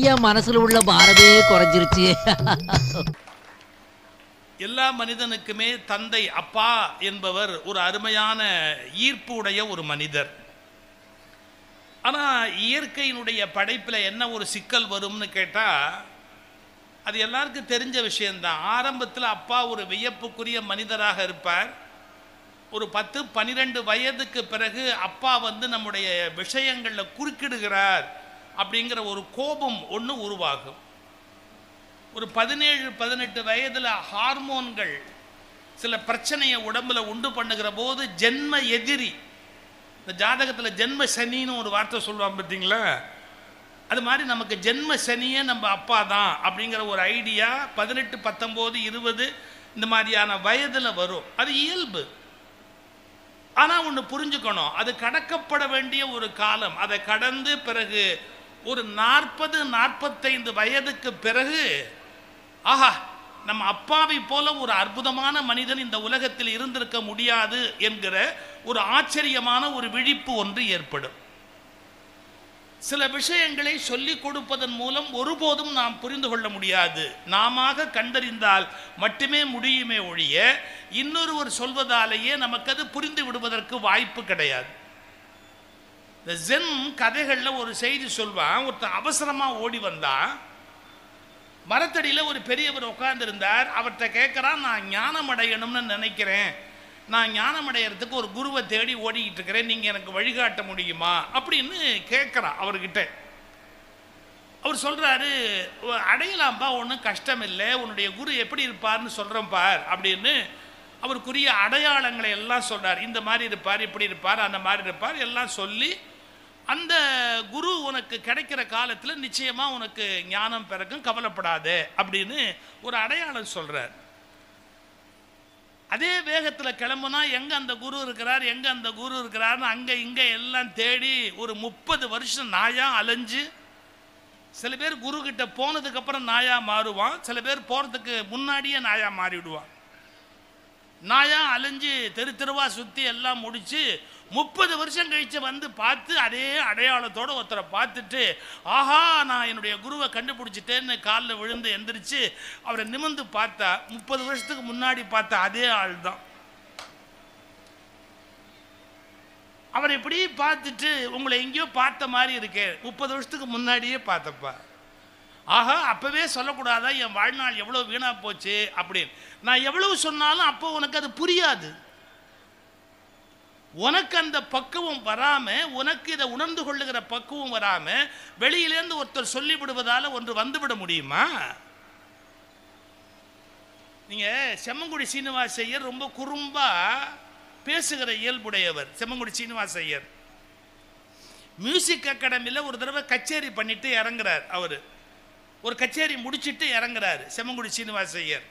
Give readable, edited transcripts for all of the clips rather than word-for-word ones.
என் மனசுல உள்ள பாரமே குறைஞ்சிருச்சு. எல்லா மனிதனுக்குமே தந்தை அப்பா என்பவர் ஒரு அருமையான ஈர்ப்பு உடைய ஒரு மனிதர். ஆனால் இயற்கையினுடைய படைப்பில் என்ன ஒரு சிக்கல் வரும்னு கேட்டால் அது எல்லாருக்கும் தெரிஞ்ச விஷயந்தான். ஆரம்பத்தில் அப்பா ஒரு வியப்புக்குரிய மனிதராக இருப்பார். ஒரு 10-12 வயதுக்கு பிறகு அப்பா நம்முடைய விஷயங்களில் குறுக்கிடுகிறார் அப்படிங்கிற ஒரு கோபம் ஒன்று உருவாகும். ஒரு 17-18 வயதில் ஹார்மோன்கள் சில பிரச்சனையை உடம்புல உண்டு பண்ணுகிற போது ஜென்ம எதிரி, இந்த ஜாதகத்தில் ஜென்ம சனின்னு ஒரு வார்த்தை சொல்லுவாங்க பார்த்தீங்களா, அது மாதிரி நமக்கு ஜென்ம சனியே நம்ம அப்பா தான் அப்படிங்கிற ஒரு ஐடியா 18-19-20 இந்த மாதிரியான வயதில் வரும். அது இயல்பு. ஆனால் ஒன்று புரிஞ்சுக்கணும், அது கடக்கப்பட வேண்டிய ஒரு காலம். அதை கடந்து பிறகு ஒரு 40-45 வயதுக்கு பிறகு ஆஹா, நம்ம அப்பாவை போல ஒரு அற்புதமான மனிதன் இந்த உலகத்தில் இருந்திருக்க முடியாது என்கிற ஒரு ஆச்சரியமான ஒரு விழிப்பு ஒன்று ஏற்படும். சில விஷயங்களை சொல்லிக் கொடுப்பதன் மூலம் ஒருபோதும் நாம் புரிந்து கொள்ள முடியாது. நாம கண்டறிந்தால் மட்டுமே முடியுமே ஒழிய இன்னொருவர் சொல்வதாலேயே நமக்கு அது புரிந்து விடுவதற்கு வாய்ப்பு கிடையாது. இந்த ஜென் கதைகளில் ஒரு செய்தி சொல்வான். ஒருத்தர் அவசரமாக ஓடி வந்தான். மரத்தடியில் ஒரு பெரியவர் உட்கார்ந்துருந்தார். அவர்கிட்ட கேட்குறான், நான் ஞானம் அடையணும்னு நினைக்கிறேன், நான் ஞானம் அடையிறதுக்கு ஒரு குருவை தேடி ஓடிக்கிட்டு இருக்கிறேன், நீங்கள் எனக்கு வழிகாட்ட முடியுமா அப்படின்னு கேட்குறான் அவர்கிட்ட. அவர் சொல்கிறாரு, அடையலாம்பா, ஒன்றும் கஷ்டம் இல்லை, உன்னுடைய குரு எப்படி இருப்பார்னு சொல்கிறேன் பார் அப்படின்னு அவருக்குரிய அடையாளங்களை எல்லாம் சொல்கிறார். இந்த மாதிரி இருப்பார், இப்படி இருப்பார், அந்த மாதிரி இருப்பார் எல்லாம் சொல்லி அந்த குரு உனக்கு கிடைக்கிற காலத்தில் நிச்சயமாக உனக்கு ஞானம் பிறக்கும், கவலைப்படாதே அப்படின்னு ஒரு அடையாளம் சொல்கிறார். அதே வேகத்தில் கிளம்புனா எங்கே அந்த குரு இருக்கிறார், எங்கே அந்த குரு இருக்கிறார்னு அங்கே இங்கே எல்லாம் தேடி ஒரு 30 வருஷம் நாயாக அலைஞ்சு, சில பேர் குரு கிட்ட போனதுக்கப்புறம் நாயாக மாறுவான், சில பேர் போகிறதுக்கு முன்னாடியே நாயாக மாறிவிடுவான். நாயாக அலைஞ்சு தெரு தெருவாக சுற்றி எல்லாம் முடித்து 30 வருஷம் கழித்து பார்த்து அதே அடையாளத்தோடு ஒருத்தரை பார்த்துட்டு, ஆஹா நான் என்னுடைய குருவை கண்டுபிடிச்சிட்டேன்னு காலில் விழுந்து எந்திரிச்சு அவரை நிமிர்ந்து பார்த்தா 30 வருஷத்துக்கு முன்னாடி பார்த்த அதே ஆள் தான். அவர் எப்படி பார்த்துட்டு, உங்களை எங்கேயோ பார்த்த மாதிரி இருக்கே, 30 வருஷத்துக்கு முன்னாடியே பார்த்தப்பா, ஆஹா அப்போவே சொல்லக்கூடாதா என் வாழ்நாள் எவ்வளோ வீணாக போச்சு அப்படின்னு. நான் எவ்வளவு சொன்னாலும் அப்போ உனக்கு அது புரியாது. உனக்கு அந்த பக்குவம் வராமல், உனக்கு இதை உணர்ந்து கொள்ளுகிற பக்குவம் வராமல் வெளியிலேருந்து ஒருத்தர் சொல்லிவிடுவதால் ஒன்று வந்துவிட முடியுமா? நீங்கள் செம்மங்குடி சீனிவாச ஐயர் ரொம்ப குறும்பாக பேசுகிற இயல்புடையவர். செம்மங்குடி சீனிவாச ஐயர் மியூசிக் அகாடமியில் ஒரு தடவை கச்சேரி பண்ணிட்டு இறங்குறார். அவர் ஒரு கச்சேரி முடிச்சுட்டு இறங்குறாரு செம்மங்குடி சீனிவாச ஐயர்.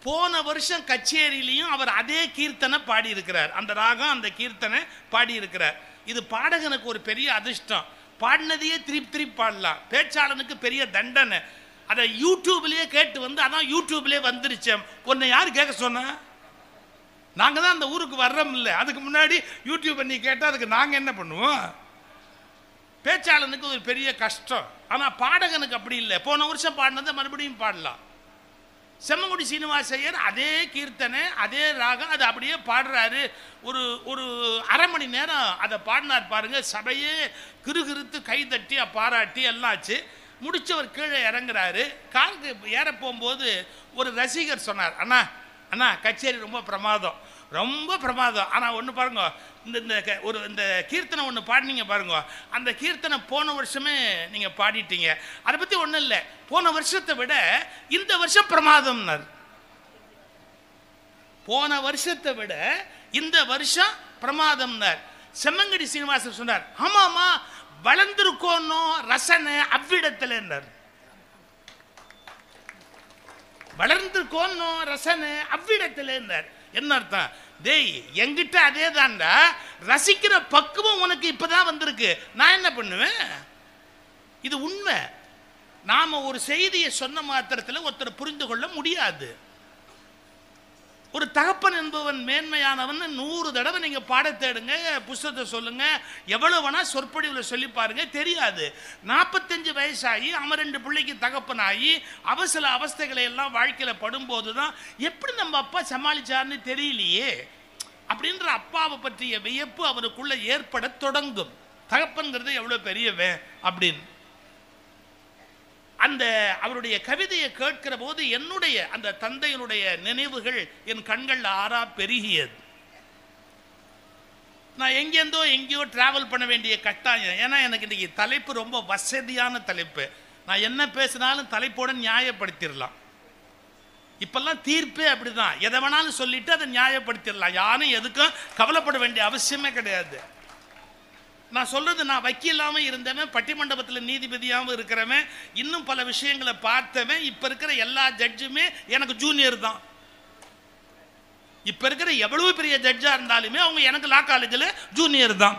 போன வருஷம் கச்சேரியிலையும் அவர் அதே கீர்த்தனை பாடியிருக்கிறார், அந்த ராகம் அந்த கீர்த்தனை பாடியிருக்கிறார். இது பாடகனுக்கு ஒரு பெரிய அதிர்ஷ்டம். பாடினதையே திருப்பி பாடலாம். பேச்சாளனுக்கு பெரிய தண்டனை. அதை யூடியூப்லேயே கேட்டு அதான் யூடியூப்லேயே வந்துருச்சேன். உன்னை யார் கேட்க சொன்ன? நாங்கள் தான் அந்த ஊருக்கு வர்றோம் இல்லை, அதுக்கு முன்னாடி யூடியூப் பண்ணி கேட்டால் அதுக்கு நாங்கள் என்ன பண்ணுவோம்? பேச்சாளனுக்கு ஒரு பெரிய கஷ்டம். ஆனால் பாடகனுக்கு அப்படி இல்லை. போன வருஷம் பாடினதை மறுபடியும் பாடலாம். செம்மங்குடி சீனிவாச ஐயர் அதே கீர்த்தனை அதே ராகம் அதை அப்படியே பாடுறாரு. ஒரு ஒரு அரை மணி நேரம் அதை பாடினார் பாருங்க. சபையே கிறுகிறுத்து கை தட்டி பாராட்டி எல்லாம் ஆச்சு. முடிச்சவர் கீழே இறங்குறாரு. காலுக்கு ஏற போகும்போது ஒரு ரசிகர் சொன்னார், அண்ணா அண்ணா கச்சேரி ரொம்ப பிரமாதம், ரொம்ப பிரமாதம். ஆனால் ஒன்று பாருங்க, இந்த கீர்த்தனை ஒன்று பாடினீங்க பாருங்க, அந்த கீர்த்தனை போன வருஷமே நீங்கள் பாடிட்டீங்க, அதை பற்றி ஒன்றும் இல்லை, போன வருஷத்தை விட இந்த வருஷம் பிரமாதம்னார். போன வருஷத்தை விட இந்த வருஷம் பிரமாதம்னார். செம்மங்குடி சீனிவாசன் சொன்னார், ஆமாம்மா வளர்ந்துருக்கோன்னோ ரசனை அவ்விடத்தில்னார். வளர்ந்துருக்கோன்னோ ரசனை அவ்விடத்தில்னார். என்ன அர்த்தம்? டேய் என்கிட்ட அதே தான்டா, ரசிக்கிற பக்குவம் உனக்கு இப்பதான் வந்திருக்கு, நான் என்ன பண்ணுவேன்? இது உண்மை. நாம ஒரு செய்தியை சொன்ன மாத்திரத்தில் ஒருத்தர் புரிந்து கொள்ள முடியாது. ஒரு தகப்பன் என்பவன் மேன்மையானவன் 100 தடவை நீங்க பாட தேடுங்க, புஸ்தகத்தை சொல்லுங்க, எவ்வளவு வேணா சொற்பொழிவில் சொல்லி பாருங்க, தெரியாது. 45 வயசாகி அவன் 2 பிள்ளைக்கு தகப்பனாகி அவசர அவஸ்தைகளை எல்லாம் வாழ்க்கையில படும்போது தான் எப்படி நம்ம அப்பா சமாளிச்சார்னு தெரியலையே அப்படின்ற அப்பாவை பற்றிய வியப்பு அவருக்குள்ள ஏற்பட தொடங்கும். தகப்பன்கிறது எவ்வளவு பெரியவன் அப்படின்னு. அந்த அவருடைய கவிதையை கேட்கிற போது என்னுடைய அந்த தந்தையினுடைய நினைவுகள் என் கண்கள் ஆறா பெருகியது. நான் எங்கேயோ டிராவல் பண்ண வேண்டிய கட்டாயம். ஏன்னா எனக்கு இன்னைக்கு தலைப்பு ரொம்ப வசதியான தலைப்பு. நான் என்ன பேசினாலும் தலைப்போட நியாயப்படுத்திடலாம். இப்பெல்லாம் தீர்ப்பே அப்படிதான், எதை வேணாலும் சொல்லிட்டு அதை நியாயப்படுத்திடலாம். யாரும் எதுக்கும் கவலைப்பட வேண்டிய அவசியமே கிடையாது. நான் சொல்றது, நான் வக்கீலாம இருந்தவன், பட்டிமண்டபத்தில் நீதிபதியாகவும் இருக்கிறவன், இன்னும் பல விஷயங்களை பார்த்தவன். இப்ப இருக்கிற எல்லா ஜட்ஜுமே எனக்கு ஜூனியர் தான். இப்ப இருக்கிற எவ்வளவு பெரிய ஜட்ஜா இருந்தாலுமே அவங்க எனக்கு லா காலேஜில் ஜூனியர் தான்.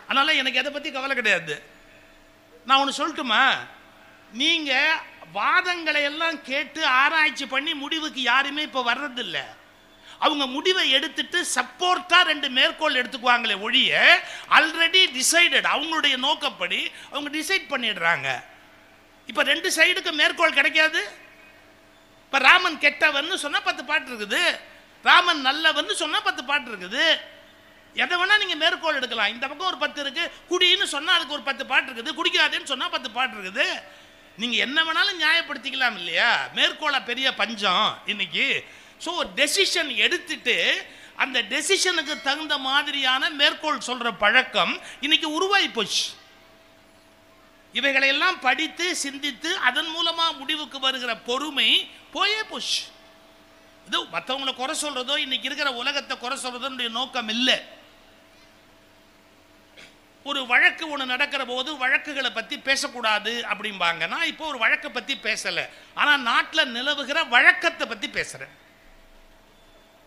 அதனால எனக்கு எதை பத்தி கவலை கிடையாது. நான் ஒன்று சொல்லட்டுமா, நீங்க வாதங்களை எல்லாம் கேட்டு ஆராய்ச்சி பண்ணி முடிவுக்கு யாருமே இப்ப வர்றதில்லை. அவங்க முடிவை எடுத்துட்டு சப்போர்ட்டா 2 மேற்கோள் எடுத்துக்குவாங்களே ஒழிய ஆல்ரெடி டிசைடட், அவங்களுடைய நோக்கப்படி அவங்க டிசைட் பண்ணிடுறாங்க. இப்ப 2 சைடுக்கு மேற்கோள் கிடைக்காது. இப்ப ராமன் கெட்டவன் சொன்னா 10 பாட்டு இருக்குது, ராமன் நல்லவன் சொன்னா 10 பாட்டு இருக்குது. எதை வேணா நீங்க மேற்கோள் எடுக்கலாம். இந்த பக்கம் ஒரு 10 இருக்கு, குடின்னு சொன்னா அதுக்கு ஒரு 10 பாட்டு இருக்குது, குடிக்காதேன்னு சொன்னா 10 பாட்டு இருக்குது. நீங்க என்ன வேணாலும் நியாயப்படுத்திக்கலாம் இல்லையா? மேற்கோள பெரிய பஞ்சம் இன்னைக்கு. ஸோ டெசிஷன் எடுத்துட்டு அந்த டெசிஷனுக்கு தகுந்த மாதிரியான மேற்கோள் சொல்ற பழக்கம் இன்னைக்கு உருவாகி போச்சு. இவைகளை எல்லாம் படித்து சிந்தித்து அதன் மூலமா முடிவுக்கு வருகிற பொறுமை போயே போச்சு. இது மற்றவங்களை குறை சொல்றதோ இன்னைக்கு இருக்கிற உலகத்தை குறை சொல்றதோ நோக்கம் இல்லை. ஒரு வழக்கு ஒன்று நடக்கிற போது வழக்குகளை பற்றி பேசக்கூடாது அப்படிம்பாங்க. நான் இப்போ ஒரு வழக்கை பற்றி பேசலை, ஆனால் நாட்டில் நிலவுகிற வழக்கத்தை பற்றி பேசுகிறேன்.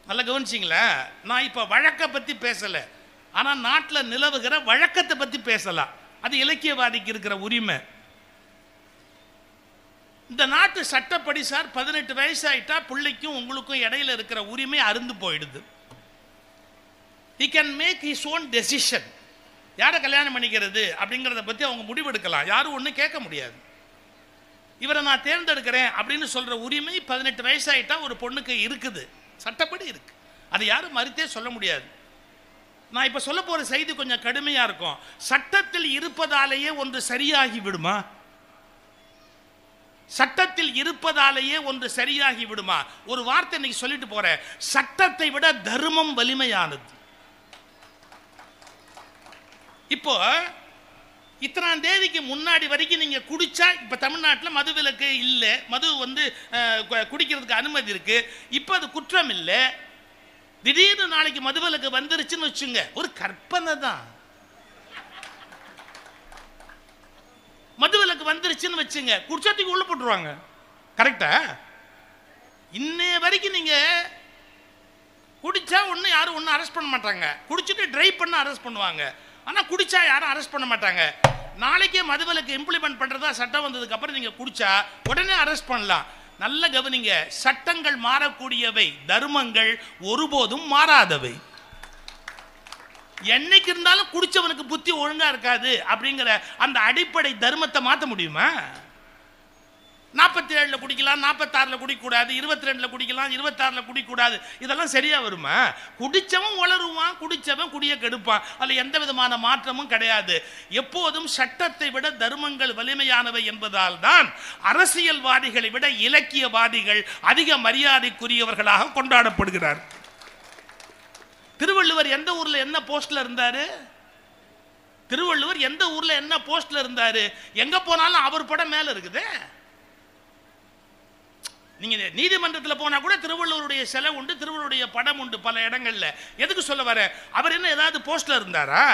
நல்லா கவனிச்சிங்களா? நான் இப்போ வழக்கை பற்றி பேசலை, ஆனால் நாட்டில் நிலவுகிற வழக்கத்தை பற்றி பேசலாம். அது இலக்கியவாதிக்கு இருக்கிற உரிமை. இந்த நாட்டு சட்டப்படி சார் 18 வயசாயிட்டா பிள்ளைக்கும் உங்களுக்கும் இடையில இருக்கிற உரிமை அருந்து போயிடுது. he can make his own decision. யாரை கல்யாணம் பண்ணிக்கிறது அப்படிங்கிறத பற்றி அவங்க முடிவெடுக்கலாம், யாரும் ஒன்றும் கேட்க முடியாது. இவரை நான் தேர்ந்தெடுக்கிறேன் அப்படின்னு சொல்ற உரிமை 18 வயசாயிட்டா ஒரு பொண்ணுக்கு இருக்குது, சட்டப்படி இருக்கு. அது யாரும் மறுத்தே சொல்ல முடியாது. நான் இப்போ சொல்ல போற செய்தி கொஞ்சம் கடுமையா இருக்கும். சட்டத்தில் இருப்பதாலேயே ஒன்று சரியாகி விடுமா? சட்டத்தில் இருப்பதாலேயே ஒன்று சரியாகி விடுமா? ஒரு வார்த்தை இன்னைக்கு சொல்லிட்டு போறேன், சட்டத்தை விட தர்மம் வலிமையானது. இப்போ இத்தனாம் தேதிக்கு முன்னாடி வரைக்கும் நீங்க குடிச்சா, இப்ப தமிழ்நாட்டில் மது விலக்கு இல்லை, மது குடிக்கிறதுக்கு அனுமதி இருக்கு, இப்ப அது குற்றம் இல்லை. திடீர்னு நாளைக்கு மது விலக்கு வந்துருச்சுன்னு வச்சுங்க, ஒரு கற்பனை தான். மது விலக்கு வந்துருச்சுன்னு வச்சுங்க, குடிச்சத்துக்கு உள்ள போட்டுருவாங்க. கரெக்டா? இன்னைய வரைக்கும் நீங்க குடிச்சா ஒண்ணு யாரும் ஒன்னும் அரெஸ்ட் பண்ண மாட்டாங்க, குடிச்சிட்டு டிரைவ் பண்ண அரெஸ்ட் பண்ணுவாங்க. ஆனா குடிச்சா யாரும் அரெஸ்ட் பண்ண மாட்டாங்க. நாளைக்கே மதுவிலக்கு இம்ப்ளிமெண்ட் பண்றதா சட்டம் வந்ததுக்கு அப்புறம் நீங்க குடிச்சா உடனே அரெஸ்ட் பண்ணலாம். நல்ல கவனிங்க, சட்டங்கள் மாறக்கூடியவை, தர்மங்கள் ஒருபோதும் மாறாதவை. என்னைக்கு இருந்தாலும் குடிச்சவனுக்கு புத்தி ஒழுங்கா இருக்காது அப்படிங்கிற அந்த அடிப்படை தர்மத்தை மாற்ற முடியுமா? 47 குடிக்கலாம், 46 குடிக்கூடாது, 22 குடிக்கலாம், 26 குடிக்கூடாது, இதெல்லாம் சரியா வருமா? குடிச்சவன் வளருவான், குடிச்சவன் குடிய கெடுப்பான். அதுல எந்த விதமான மாற்றமும் கிடையாது. எப்போதும் சட்டத்தை விட தர்மங்கள் வலிமையானவை என்பதால் தான் அரசியல்வாதிகளை விட இலக்கியவாதிகள் அதிக மரியாதைக்குரியவர்களாக கொண்டாடப்படுகிறார். திருவள்ளுவர் எந்த ஊர்ல என்ன போஸ்ட்ல இருந்தாரு? திருவள்ளுவர் எந்த ஊர்ல என்ன போஸ்ட்ல இருந்தாரு? எங்க போனாலும் அவர் படம் மேல இருக்குது. நீங்க நீதிமன்றத்தில் போனா கூட திருவள்ளுவருடைய சிலை உண்டு, திருவள்ளுவருடைய படம் உண்டு பல இடங்கள்ல. எதுக்கு சொல்ல வர? அவர் என்ன ஏதாவது போஸ்ட்ல இருந்தாரா?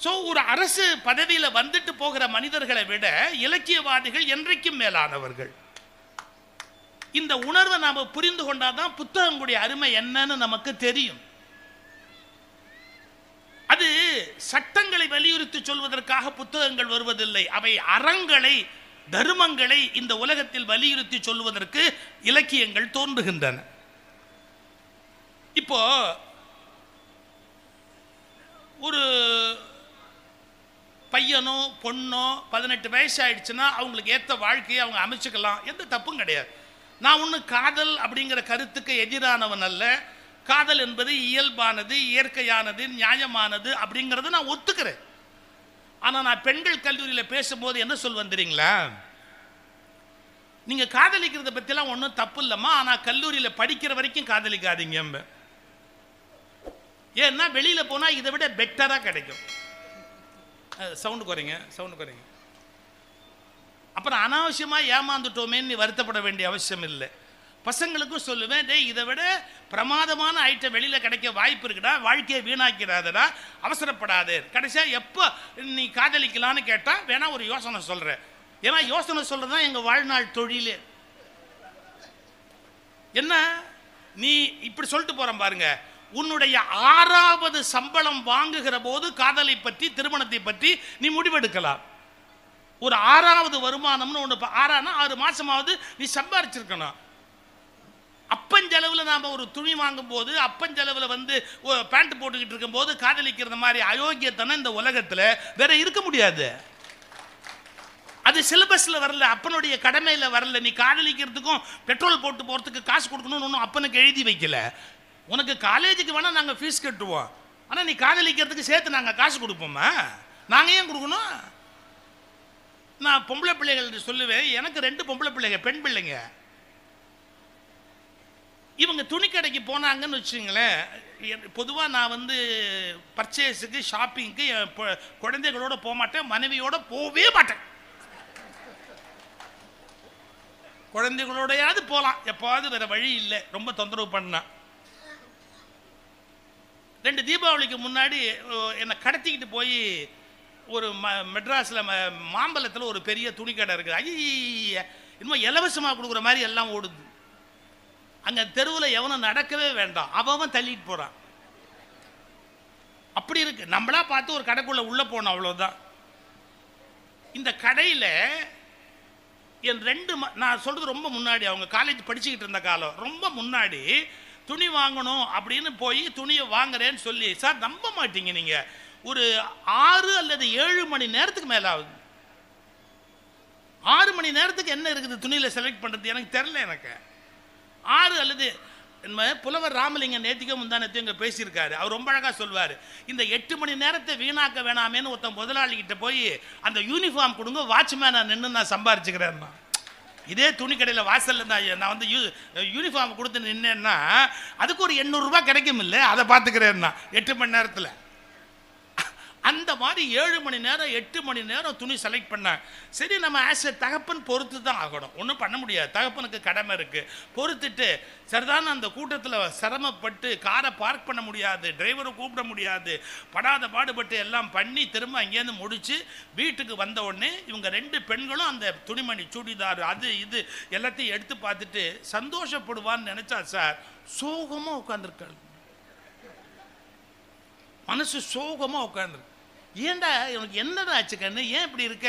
சோ ஒரு அரசு பதவியில வந்துட்டு போகிற மனிதர்களை விட இலக்கியவாதிகள் என்றைக்கும் மேலானவர்கள். இந்த உணர்வை நாம புரிந்து கொண்டாதான் புத்தகங்களுடைய அருமை என்னன்னு நமக்கு தெரியும். அது சட்டங்களை வலியுறுத்தி சொல்வதற்காக புத்தகங்கள் வருவதில்லை, அவை அறங்களை தர்மங்களை இந்த உலகத்தில் வலியுறுத்தி சொல்வதற்கு இலக்கியங்கள் தோன்றுகின்றன. இப்போ ஒரு பையனோ பொண்ணோ 18 வயசு ஆயிடுச்சுன்னா அவங்களுக்கு ஏற்ற வாழ்க்கையை அவங்க அமைச்சுக்கலாம், எந்த தப்பும் கிடையாது. நான் ஒன்றும் காதல் அப்படிங்கிற கருத்துக்கு எதிரானவன் அல்ல. காதல் என்பது இயல்பானது, இயற்கையானது, நியாயமானது அப்படிங்கிறத நான் ஒத்துக்கிறேன். ஆனால் நான் பெண்கள் கல்லூரியில் பேசும்போது என்ன சொல்வேன் தெரியுங்களா, நீங்கள் காதலிக்கிறத பற்றிலாம் ஒன்றும் தப்பு இல்லைம்மா, ஆனால் கல்லூரியில் படிக்கிற வரைக்கும் காதலிக்காதீங்க. ஏன்னா வெளியில் போனால் இதை விட பெட்டராக கிடைக்கும். சவுண்டு குறைங்க. அப்புறம் அனாவசியமாக ஏமாந்துட்டோமேன்னு வருத்தப்பட வேண்டிய அவசியம் இல்லை. பசங்களுக்கும் சொல்லுவேன், டே இதை விட பிரமாதமான ஐட்டம் வெளியில் கிடைக்க வாய்ப்பு இருக்குடா, வாழ்க்கையை வீணாக்கிறாதடா, அவசரப்படாது. கடைசியாக எப்போ நீ காதலிக்கலான்னு கேட்டால் வேணா ஒரு யோசனை சொல்கிறேன். ஏன்னா யோசனை சொல்கிறது தான் எங்கள் வாழ்நாள் தொழில். என்ன நீ இப்படி சொல்லிட்டு போகிறேன் பாருங்க, உன்னுடைய 6வது சம்பளம் வாங்குகிற போது காதலை பற்றி, திருமணத்தை பற்றி நீ முடிவெடுக்கலாம். ஒரு 6வது வருமானம்னு ஒன்று, 6 மாசமாவது நீ சம்பாரிச்சிருக்கணும். அப்பஞ்செலவில் நாம் ஒரு துணி வாங்கும் போது, அப்பஞ்செலவில் வந்து பேண்ட் போட்டுக்கிட்டு இருக்கும் போது காதலிக்கிற மாதிரி அயோக்கியத்தனம் இந்த உலகத்தில் வேற இருக்க முடியாது. அது சிலபஸில் வரல, அப்பனுடைய கடமையில் வரல. நீ காதலிக்கிறதுக்கும் பெட்ரோல் போட்டு போகிறதுக்கு காசு கொடுக்கணும்னு ஒன்றும் அப்பனுக்கு எழுதி வைக்கல. உனக்கு காலேஜுக்கு வேணால் நாங்கள் ஃபீஸ் கட்டுவோம், ஆனால் நீ காதலிக்கிறதுக்கு சேர்த்து நாங்கள் காசு கொடுப்போமா? நாங்கள் ஏன் கொடுக்கணும்? நான் பொம்பளை பிள்ளைகள் சொல்லுவேன், எனக்கு 2 பொம்பளை பிள்ளைங்க, பெண் பிள்ளைங்க. இவங்க துணி கடைக்கு போனாங்கன்னு வச்சுங்களேன், பொதுவாக நான் வந்து பர்ச்சேஸுக்கு, ஷாப்பிங்க்கு குழந்தைகளோட போக மாட்டேன், மனைவியோட போகவே மாட்டேன். குழந்தைகளோடையாவது போகலாம், எப்போவாவது வேற வழி இல்லை, ரொம்ப தொந்தரவு பண்ணா. 2 தீபாவளிக்கு முன்னாடி என்னை கடத்திக்கிட்டு போய் ஒரு மெட்ராஸில் மாம்பலத்தில் ஒரு பெரிய துணி கடை இருக்குது. ஐய இன்னும் இலவசமாக கொடுக்குற மாதிரி எல்லாம் ஓடுது. அங்கே தெருவில் எவனும் நடக்கவே வேண்டாம், அவன் தள்ளிட்டு போகிறான். அப்படி இருக்கு. நம்மளா பார்த்து ஒரு கடைக்குள்ளே உள்ளே போனோம், அவ்வளோதான். இந்த கடையில் என் 2 நான் சொல்கிறது ரொம்ப முன்னாடி, அவங்க காலேஜ் படிச்சுக்கிட்டு இருந்த காலம், ரொம்ப முன்னாடி துணி வாங்கணும் அப்படின்னு போய் துணியை வாங்குறேன்னு சொல்லி, சார் நம்ப மாட்டீங்க, நீங்கள் ஒரு 6 அல்லது 7 மணி நேரத்துக்கு மேலே ஆகுது. 6 மணி நேரத்துக்கு என்ன இருக்குது துணியில் செலக்ட் பண்ணுறது எனக்கு தெரில. எனக்கு 6 அல்லது புலவர் ராமலிங்கம் நேத்திக்க முந்தானத்தையும் இங்கே பேசியிருக்காரு. அவர் ரொம்ப அழகாக சொல்வார், இந்த 8 மணி நேரத்தை வீணாக்க வேணாமேன்னு ஒருத்தன் முதலாளிகிட்ட போய் அந்த யூனிஃபார்ம் கொடுங்க, வாட்ச்மேனாக நின்று நான் சம்பாரிச்சுக்கிறேன்னா. இதே துணி கடையில் வாசலில் தான் நான் வந்து யூனிஃபார்ம் கொடுத்து நின்னேன்னா அதுக்கு ஒரு 800 ரூபாய் கிடைக்கும் இல்லை, அதை பார்த்துக்கிறேன்னா 8 மணி நேரத்தில். அந்த மாதிரி 7 மணி நேரம் 8 மணி நேரம் துணி செலக்ட் பண்ணேன். சரி, நம்ம ஆஸ் எ தகப்பன் பொறுத்து தான் ஆகணும், ஒன்றும் பண்ண முடியாது, தகப்பனுக்கு கடமை இருக்குது. பொறுத்துட்டு சரிதான அந்த கூட்டத்தில் சிரமப்பட்டு காரை பார்க் பண்ண முடியாது, டிரைவரை கூப்பிட முடியாது, படாத பாடுபட்டு எல்லாம் பண்ணி திரும்ப அங்கேருந்து முடித்து வீட்டுக்கு வந்த உடனே இவங்க 2 பெண்களும் அந்த துணிமணி சுடிதார் அது இது எல்லாத்தையும் எடுத்து பார்த்துட்டு சந்தோஷப்படுவான்னு நினச்சா சார் சோகமாக உட்காந்துருக்காள். மனசு சோகமாக உட்காந்துருக்கு. ஏன்டா எனக்கு என்னடா ஆச்சு கண்ணு, ஏன் இப்படி இருக்க?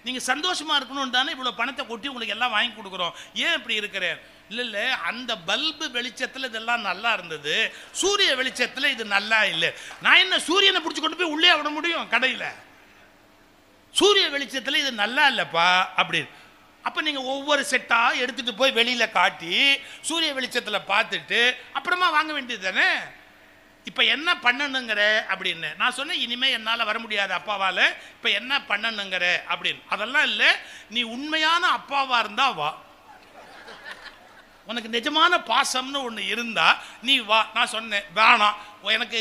நீங்கள் சந்தோஷமாக இருக்கணும்னு தானே இவ்வளோ பணத்தை கொட்டி உங்களுக்கு எல்லாம் வாங்கி கொடுக்குறோம், ஏன் இப்படி இருக்கிறேன்? இல்லை அந்த பல்பு வெளிச்சத்தில் இதெல்லாம் நல்லா இருந்தது, சூரிய வெளிச்சத்தில் இது நல்லா இல்லை. நான் என்ன சூரியனை பிடிச்சி கொண்டு போய் உள்ளே விட முடியும் கடையில்? சூரிய வெளிச்சத்தில் இது நல்லா இல்லைப்பா அப்படின்னு. அப்போ நீங்கள் ஒவ்வொரு செட்டாக எடுத்துகிட்டு போய் வெளியில் காட்டி சூரிய வெளிச்சத்தில் பார்த்துட்டு அப்புறமா வாங்க வேண்டியது தானே. இப்போ என்ன பண்ணணுங்கிற அப்படின்னு நான் சொன்னேன், இனிமேல் என்னால் வர முடியாது அப்பாவால், இப்போ என்ன பண்ணணுங்கிற அப்படின்னு. அதெல்லாம் இல்லை, நீ உண்மையான அப்பாவாக இருந்தால் வா, உனக்கு நிஜமான பாசம்னு ஒன்று இருந்தா நீ வா. நான் சொன்னேன் வேணாம், எனக்கு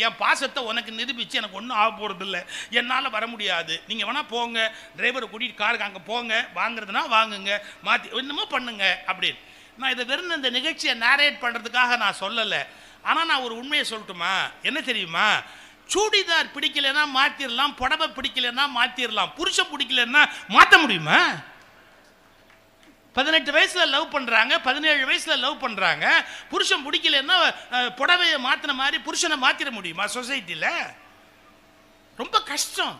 என் பாசத்தை உனக்கு நிரூபித்து எனக்கு ஒன்றும் ஆக போகிறது இல்லை, என்னால் வர முடியாது, நீங்கள் வேணால் போங்க, டிரைவரை கூட்டிகிட்டு காருக்கு அங்கே போங்க, வாங்குறதுனா வாங்குங்க, மாற்றி என்னமோ பண்ணுங்க அப்படின்னு. நான் இதை வெறும் இந்த நிகழ்ச்சியை நேரேட் பண்ணுறதுக்காக நான் சொல்லலை. ஆனால் நான் ஒரு உண்மையை சொல்லட்டுமா, என்ன தெரியுமா? சூடிதார் பிடிக்கலைன்னா மாற்றிடலாம், புடவை பிடிக்கலைன்னா மாற்றிடலாம், புருஷன் பிடிக்கலன்னா மாற்ற முடியுமா? 18 வயசில் லவ் பண்ணுறாங்க, 17 வயசில் லவ் பண்ணுறாங்க, புருஷன் பிடிக்கலன்னா புடவையை மாற்றின மாதிரி புருஷனை மாற்றிட முடியுமா சொசைட்டியில்? ரொம்ப கஷ்டம்.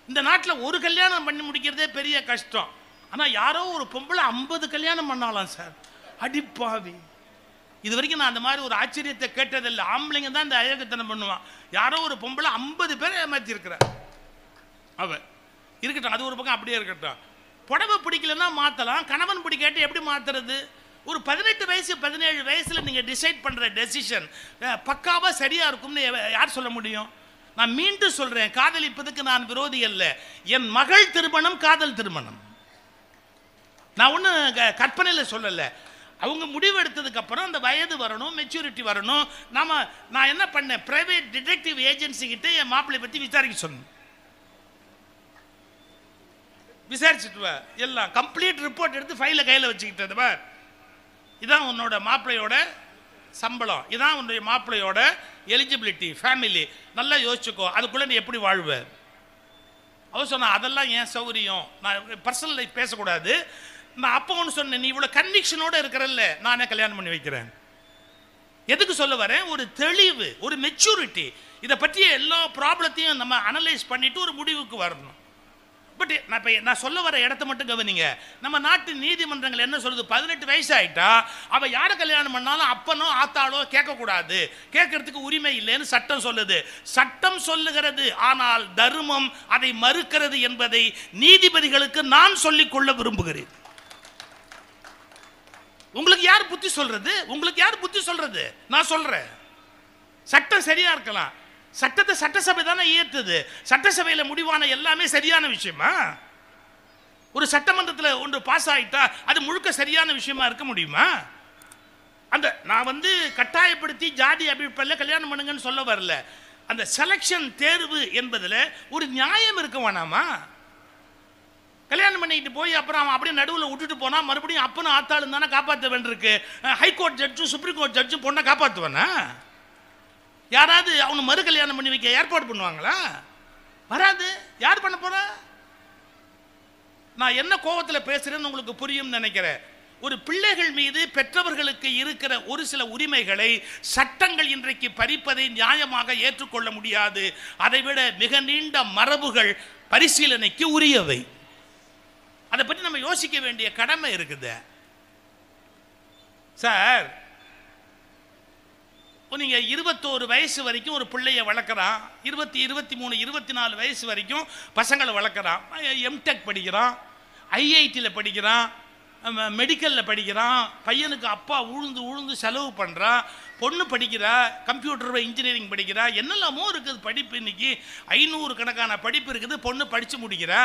இந்த நாட்டில் ஒரு கல்யாணம் பண்ணி முடிக்கிறதே பெரிய கஷ்டம். ஆனால் யாரோ ஒரு பொம்பளை 50 கல்யாணம் பண்ணாலாம் சார். அடிப்பாவி, இது வரைக்கும் நான் அந்த மாதிரி ஒரு ஆச்சரியத்தை கேட்டதில்லை. ஆம்பளைங்க தான் இந்த அழகத்தனம் பண்ணுவான். யாரோ ஒரு பொம்பளை 50 பேரை ஏமாற்றி இருக்கிறார். அவன் இருக்கட்டும், அது ஒரு பக்கம் அப்படியே இருக்கட்டும். புடவை பிடிக்கலன்னா மாற்றலாம், கணவன் பிடிக்காட்டி எப்படி மாற்றுறது? ஒரு 18 வயசு 17 வயசில் நீங்கள் டிசைட் பண்ணுற டெசிஷன் பக்காவாக சரியாக இருக்கும்னு யார் சொல்ல முடியும்? நான் மீண்டும் சொல்கிறேன், காதலிப்பதுக்கு நான் விரோதி அல்ல. என் மகள் திருமணம் காதல் திருமணம். நான் ஒன்றும் கற்பனையில் சொல்லலை. அவங்க முடிவு எடுத்ததுக்கு அப்புறம் அந்த வயது வரணும், மெச்சூரிட்டி வரணும். நான் என்ன பண்ணேன், பிரைவேட் டிடெக்டிவ் ஏஜென்சி கிட்ட என் மாப்பிள்ளை பற்றி விசாரிக்க சொன்னேன். விசாரிச்சுட்டு எல்லாம் கம்ப்ளீட் ரிப்போர்ட் எடுத்து ஃபைலை கையில் வச்சுக்கிட்டது. இதான் உன்னோட மாப்பிள்ளையோட சம்பளம், இதான் உன்னுடைய மாப்பிள்ளையோட எலிஜிபிலிட்டி, ஃபேமிலி, நல்லா யோசிச்சுக்கோ, அதுக்குள்ளே நீ எப்படி வாழ்வ? அவர் சொன்னா அதெல்லாம் ஏன் சௌகரியம், நான் பர்சனல் லைஃப் பேசக்கூடாது. நான் அப்போ ஒன்று சொன்னேன், நீ இவ்வளோ கன்விக்ஷனோட இருக்கிறல்ல, நானே கல்யாணம் பண்ணி வைக்கிறேன். எதுக்கு சொல்ல வரேன்? ஒரு தெளிவு, ஒரு மெச்சூரிட்டி, இதை பற்றிய எல்லா ப்ராப்ளத்தையும் நம்ம அனலைஸ் பண்ணிட்டு ஒரு முடிவுக்கு வரணும். பட் நான் சொல்ல வர இடத்த மட்டும் கவனிங்க. நம்ம நாட்டு நீதிமன்றங்கள் என்ன சொல்லுது? 18 வயசு ஆயிட்டா அவ யாரை கல்யாணம் பண்ணாலும் அப்பனோ ஆத்தாளோ கேட்கக்கூடாது, கேட்கறதுக்கு உரிமை இல்லைன்னு சட்டம் சொல்லுது. சட்டம் சொல்லுகிறது, ஆனால் தர்மம் அதை மறுக்கிறது என்பதை நீதிபதிகளுக்கு நான் சொல்லிக் கொள்ள விரும்புகிறேன். உங்களுக்கு யார் புத்தி சொல்றது? உங்களுக்கு யார் புத்தி சொல்றது? நான் சொல்றேன், சட்டம் சரியா இருக்கலாம். சட்டத்தை சட்டசபை தானே இயற்றுது. சட்டசபையில் முடிவான எல்லாமே சரியான விஷயமா? ஒரு சட்டமன்றத்தில் ஒன்று பாஸ் ஆகிட்டா அது முழுக்க சரியான விஷயமா இருக்க முடியுமா? நான் கட்டாயப்படுத்தி ஜாதி அபிப்பிராயத்தில் கல்யாணம் பண்ணுங்கன்னு சொல்ல வரல. அந்த செலக்ஷன் தேர்வு என்பதில் ஒரு நியாயம் இருக்க வேணாமா? கல்யாணம் பண்ணிட்டு போய் அப்புறம் அவன் அப்படியே நடுவில் விட்டுட்டு போனால் மறுபடியும் அப்பனும் ஆத்தாளும் தானே காப்பாற்ற வேண்டியிருக்கு. ஹைகோர்ட் ஜட்ஜும் சுப்ரீம் கோர்ட் ஜட்ஜும் பொண்ணை காப்பாற்றுவானா? யாராவது அவனு மறு கல்யாணம் பண்ணி வைக்க ஏற்பாடு பண்ணுவாங்களா? வராது. யார் பண்ண போறா? நான் என்ன கோபத்தில் பேசுறேன்னு உங்களுக்கு புரியும் நினைக்கிறேன். ஒரு பிள்ளைகள் மீது பெற்றவர்களுக்கு இருக்கிற ஒரு சில உரிமைகளை சட்டங்கள் இன்றைக்கு பறிப்பதை நியாயமாக ஏற்றுக்கொள்ள முடியாது. அதைவிட மிக நீண்ட மரபுகள் பரிசீலனைக்கு உரியவை. அதை பற்றி நம்ம யோசிக்க வேண்டிய கடமை இருக்குது சார். நீங்க 21 வயசு வரைக்கும் ஒரு பிள்ளைய வளர்க்குறான், 20, 23, 24 வயசு வரைக்கும் பசங்களை வளர்க்குறான். எம்டெக் படிக்கிறான், ஐஐடியில் படிக்கிறான், மெடிக்கலில் படிக்கிறான். பையனுக்கு அப்பா உழுந்து உழுந்து செலவு பண்ணுறான். பொண்ணு படிக்கிறா, கம்ப்யூட்டர் இன்ஜினியரிங் படிக்கிறா, என்னெல்லாமோ இருக்குது படிப்பு. இன்னைக்கு 500 கணக்கான படிப்பு இருக்குது. பொண்ணு படித்து முடிக்கிறா.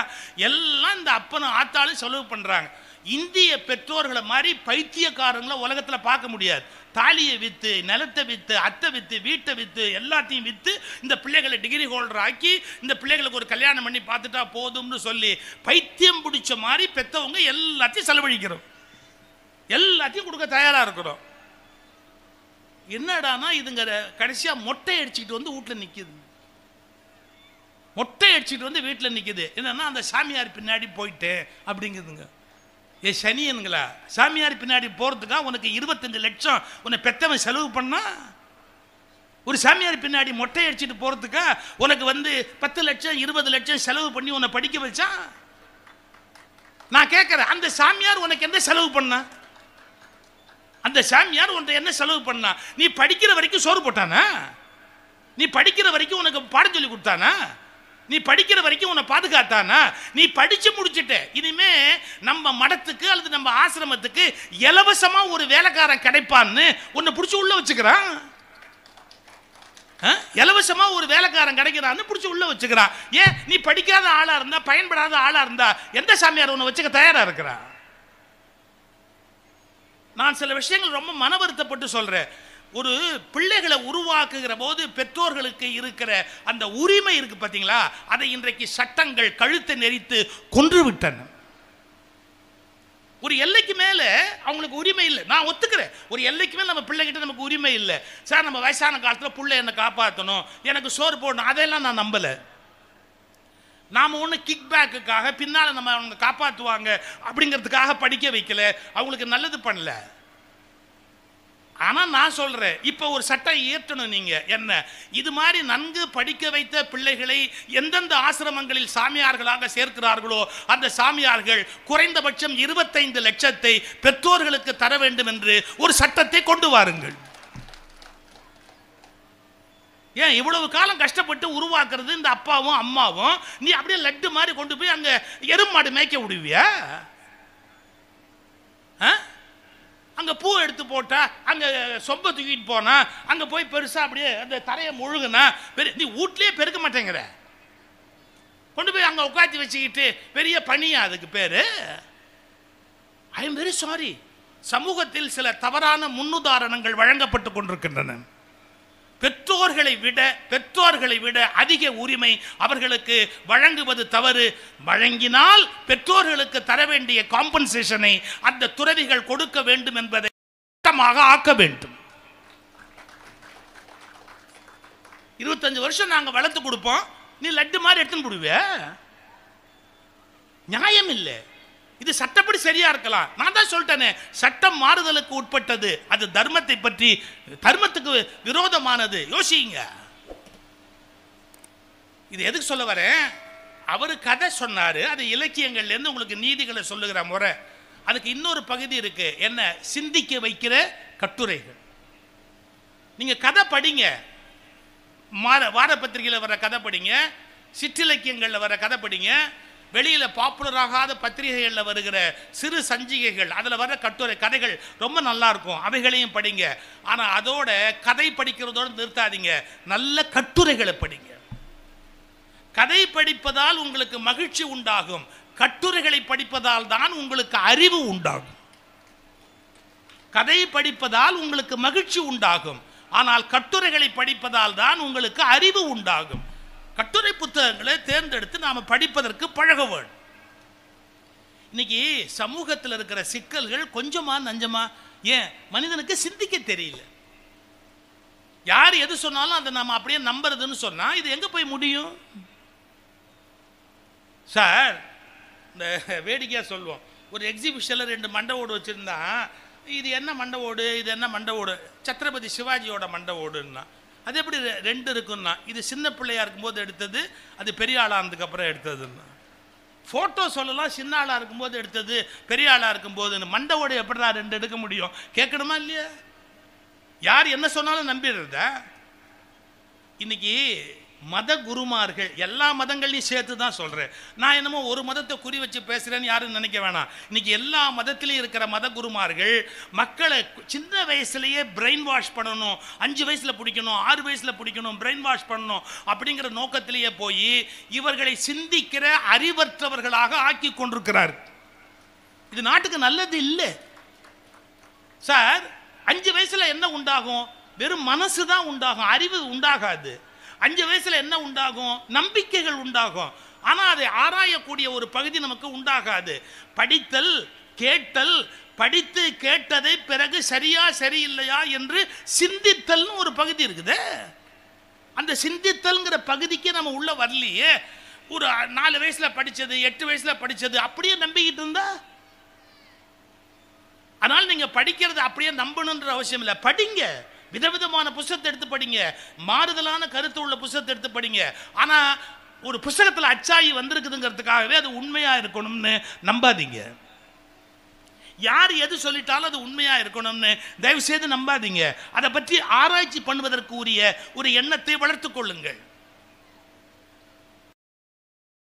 எல்லாம் இந்த அப்பனும் ஆத்தாலும் செலவு பண்ணுறாங்க. இந்திய பெற்றோர்களை மாதிரி பைத்தியக்காரங்களை உலகத்தில் பார்க்க முடியாது. தாலியை விற்று, நிலத்தை விற்று, அத்தை விற்று, வீட்டை விற்று, எல்லாத்தையும் விற்று இந்த பிள்ளைகளை டிகிரி ஹோல்டர் ஆக்கி இந்த பிள்ளைகளுக்கு ஒரு கல்யாணம் பண்ணி பார்த்துட்டா போதும்னு சொல்லி பைத்தியம் பிடிச்ச மாதிரி பெற்றவங்க எல்லாத்தையும் செலவழிக்கிறோம், எல்லாத்தையும் கொடுக்க தயாராக இருக்கிறோம். என்னடானா இதுங்க கடைசியாக மொட்டை அடிச்சுக்கிட்டு வந்து வீட்டில் நிற்கிது. மொட்டை அடிச்சுட்டு வந்து வீட்டில் நிற்கிது. என்னன்னா அந்த சாமியார் பின்னாடி போயிட்டேன் அப்படிங்குதுங்க. ஏ சனியனுங்களா, சாமியார் பின்னாடி போகிறதுக்கா உனக்கு 25 லட்சம் உன்னை பெத்தவன் செலவு பண்ணா? ஒரு சாமியார் பின்னாடி மொட்டை அடிச்சுட்டு போகிறதுக்கா உனக்கு 10 லட்சம் 20 லட்சம் செலவு பண்ணி உன்னை படிக்க வச்சா? நான் கேட்குறேன், அந்த சாமியார் உனக்கு என்ன செலவு பண்ணா? அந்த சாமியார் உன்னை என்ன செலவு பண்ணா? நீ படிக்கிற வரைக்கும் சோறு போட்டானா? நீ படிக்கிற வரைக்கும் உனக்கு பாடம் சொல்லி கொடுத்தானா? நீ படிக்கிற வரைக்கும் உன்னை பாதுகாத்தானா? நீ படிச்சு முடிச்சுட்ட. இனிமே நம்ம மடத்துக்கு அல்லது நம்ம ஆசிரமத்துக்கு இலவசமா ஒரு வேலைக்காரன் கிடைப்பான்னு உன்னை பிடிச்சி உள்ள வச்சுக்கிறான். இலவசமா ஒரு வேலைக்காரன் கிடைக்கிறான்னு பிடிச்சி உள்ள வச்சுக்கிறான். ஏன்? நீ படிக்காத ஆளா இருந்தா, பயன்படாத ஆளா இருந்தா எந்த சாமியார் உன்னை வச்சுக்க தயாரா இருக்கிறா? நான் சில விஷயங்கள் ரொம்ப மன வருத்தப்பட்டு சொல்றேன். ஒரு பிள்ளைகளை உருவாக்குகிற போது பெற்றோர்களுக்கு இருக்கிற அந்த உரிமை இருக்கு பார்த்தீங்களா, அதை இன்றைக்கு சட்டங்கள் கழுத்தை நெரித்து கொன்று விட்டன. ஒரு எல்லைக்கு மேலே அவங்களுக்கு உரிமை இல்லை. நான் ஒத்துக்கிறேன், ஒரு எல்லைக்கு மேலே நம்ம பிள்ளைகிட்ட நமக்கு உரிமை இல்லை. சார் நம்ம வயசான காலத்தில் பிள்ளை என்னை காப்பாற்றணும், எனக்கு சோறு போடணும், அதெல்லாம் நான் நம்பலை. நாம் ஒன்று கிக் பேக்குக்காக பின்னால் நம்ம அவங்க காப்பாற்றுவாங்க அப்படிங்கிறதுக்காக படிக்க வைக்கல, அவங்களுக்கு நல்லது பண்ணல. ஆனா நான் சொல்றேன், இப்ப ஒரு சட்டம் இயற்றணும். நீங்க என்ன இது மாதிரி நன்கு படிக்க வைத்த பிள்ளைகளை எந்தெந்த ஆசிரமங்களில் சாமியார்களாக சேர்க்கிறார்களோ அந்த சாமியார்கள் குறைந்தபட்சம் 25 லட்சத்தை பெற்றோர்களுக்கு தர வேண்டும் என்று ஒரு சட்டத்தை கொண்டு வாருங்கள். ஏன் இவ்வளவு காலம் கஷ்டப்பட்டு உருவாக்குறது இந்த அப்பாவும் அம்மாவும், நீ அப்படியே லட்டு மாதிரி கொண்டு போய் அங்க எருமாடு மேய்க்க விடுவியா? அங்க பூ எடுத்து போட்டா, அங்க சொம்ப தூக்கிட்டு போனா, அங்க போய் பெருசா அப்படியே அந்த தரையை முழுகுனா, நீ வீட்லயே பெருக்க மாட்டேங்கிற, கொண்டு போய் அங்க உட்காந்து வச்சுக்கிட்டு பெரிய பணியா அதுக்கு பேரு? I am very sorry. சமூகத்தில் சில தவறான முன்னுதாரணங்கள் வழங்கப்பட்டு கொண்டிருக்கின்றன. பெற்றோர்களை விட அதிக உரிமை அவர்களுக்கு வழங்குவது தவறு. வழங்கினால் பெற்றோர்களுக்கு தர வேண்டிய காம்பன்சேஷனை அந்த துறவிகள் கொடுக்க வேண்டும் என்பதை சட்டமாக ஆக்க வேண்டும். 25 வருஷம் நாங்க வளர்த்து கொடுப்போம், நீ லட்டு மாதிரி எடுத்துன்னு போடுவே? நியாயம் இல்லை. இது சட்டப்படி சரியா இருக்கலாம். நான் தான் சொல்லிட்டேனே, சட்டம் மாறுதலுக்கு உட்பட்டது. அது தர்மத்தை பற்றி, தர்மத்துக்கு விரோதமானது. யோசிங்க. இது எதுக்கு சொல்ல வரேன்? அவரு கதை சொன்னாரு, அது இலக்கியங்கள்ல இருந்து உங்களுக்கு நீதிகளை சொல்லுகிற முறை. அதுக்கு இன்னொரு பகுதி இருக்கு. என்ன? சிந்திக்க வைக்கிற கட்டுரைகள். நீங்க கதை படிங்க, வார பத்திரிகையில் வர கதை படிங்க, சிற்றிலக்கியங்களில் வர கதை படிங்க, வெளியில் பாப்புலர் ஆகாத பத்திரிகைகளில் வருகிற சிறு சஞ்சிகைகள், அதில் வர கதைகள் ரொம்ப நல்லா இருக்கும், அவைகளையும் படிங்க. ஆனால் அதோட கதை படிக்கிறதோடு நிறுத்தாதீங்க, நல்ல கட்டுரைகளை படிங்க. கதை படிப்பதால் உங்களுக்கு மகிழ்ச்சி உண்டாகும், கட்டுரைகளை படிப்பதால் தான் உங்களுக்கு அறிவு உண்டாகும். கதை படிப்பதால் உங்களுக்கு மகிழ்ச்சி உண்டாகும், ஆனால் கட்டுரைகளை படிப்பதால் தான் உங்களுக்கு அறிவு உண்டாகும். கட்டுரை புத்தகங்களை தேர்ந்தெடுத்து நாம படிப்பதற்கு பழக வேண்டும். இன்னைக்கு சமூகத்தில் இருக்கிற சிக்கல்கள் கொஞ்சமா நஞ்சமா? ஏன் மனிதனுக்கு சிந்திக்க தெரியல. யார் எது சொன்னாலும் அதை நாம அப்படியே நம்புறதுன்னு சொன்னா இது எங்க போய் முடியும்? சார், இந்த வேடிக்கையா சொல்லுவோம், ஒரு எக்ஸிபிஷன்ல 2 மண்டை ஓடு வச்சிருந்தா, இது என்ன மண்டை ஓடு, இது என்ன மண்டை ஓடு? சத்ரபதி சிவாஜியோட மண்டை ஓடுன்னா. அது எப்படி 2 இருக்குன்னா, இது சின்ன பிள்ளையா இருக்கும்போது எடுத்தது, அது பெரிய ஆளானதுக்கு அப்புறம் எடுத்ததுன்னா. போட்டோ சொல்லலாம், சின்ன ஆளா இருக்கும்போது எடுத்தது, பெரிய ஆளா இருக்கும்போது. மண்டவோடு எப்படிடா 2 எடுக்க முடியும்? கேட்கணுமா இல்லையா? யார் என்ன சொன்னாலும் நம்பிடுறதா? இன்னைக்கு மத குருமார்கள், எல்லா மதங்களையும் சேர்த்து தான் சொல்றேன். நான் என்னமோ ஒரு மதத்தை குறி வச்சு பேசுறேன்னு யாரும் நினைக்க வேணாம். இன்னைக்கு எல்லா மதத்திலையும் இருக்கிற மத குருமார்கள் மக்களை சின்ன வயசுலயே பிரெயின் வாஷ் பண்ணணும், 5 வயசுல பிடிக்கணும், 6 வயசுல பிடிக்கணும், பிரெயின் வாஷ் பண்ணணும் அப்படிங்கிற நோக்கத்திலேயே போய் இவர்களை சிந்திக்கிற அறிவற்றவர்களாக ஆக்கி கொண்டிருக்கிறார். இது நாட்டுக்கு நல்லது இல்லை சார். 5 வயசுல என்ன உண்டாகும்? வெறும் மனசு தான் உண்டாகும், அறிவு உண்டாகாது. 5 வயசுல என்ன உண்டாகும்? நம்பிக்கைகள் உண்டாகும். ஆனா அதை ஆராயக்கூடிய ஒரு பகுதி நமக்கு உண்டாகாது. படித்தல், கேட்டல், படித்து கேட்டதை பிறகு சரியா சரியில்லையா என்று சிந்தித்தல் ஒரு பகுதி இருக்குது. அந்த சிந்தித்தல்ங்கிற பகுதிக்கு நம்ம உள்ள வரலையே. ஒரு 4 வயசுல படிச்சது, 8 வயசுல படிச்சது அப்படியே நம்பிக்கிட்டு இருந்தா, அதனால நீங்க படிக்கிறது அப்படியே நம்பணுன்ற அவசியம் இல்லை. படிங்க, விதவிதமான புத்தகத்தை எடுத்து படிங்க, மாறுதலான கருத்து உள்ள புத்தகத்தை எடுத்து படிங்க. ஆனா ஒரு புத்தகத்தில் அச்சாயி வந்திருக்குதுங்கிறதுக்காகவே அது உண்மையா இருக்கணும்னு நம்பாதீங்க. யார் எது சொல்லிட்டாலும் அது உண்மையா இருக்கணும்னு தயவு செய்து நம்பாதீங்க. அதை பற்றி ஆராய்ச்சி பண்ணுவதற்கு உரிய ஒரு எண்ணத்தை வளர்த்துக் கொள்ளுங்கள்.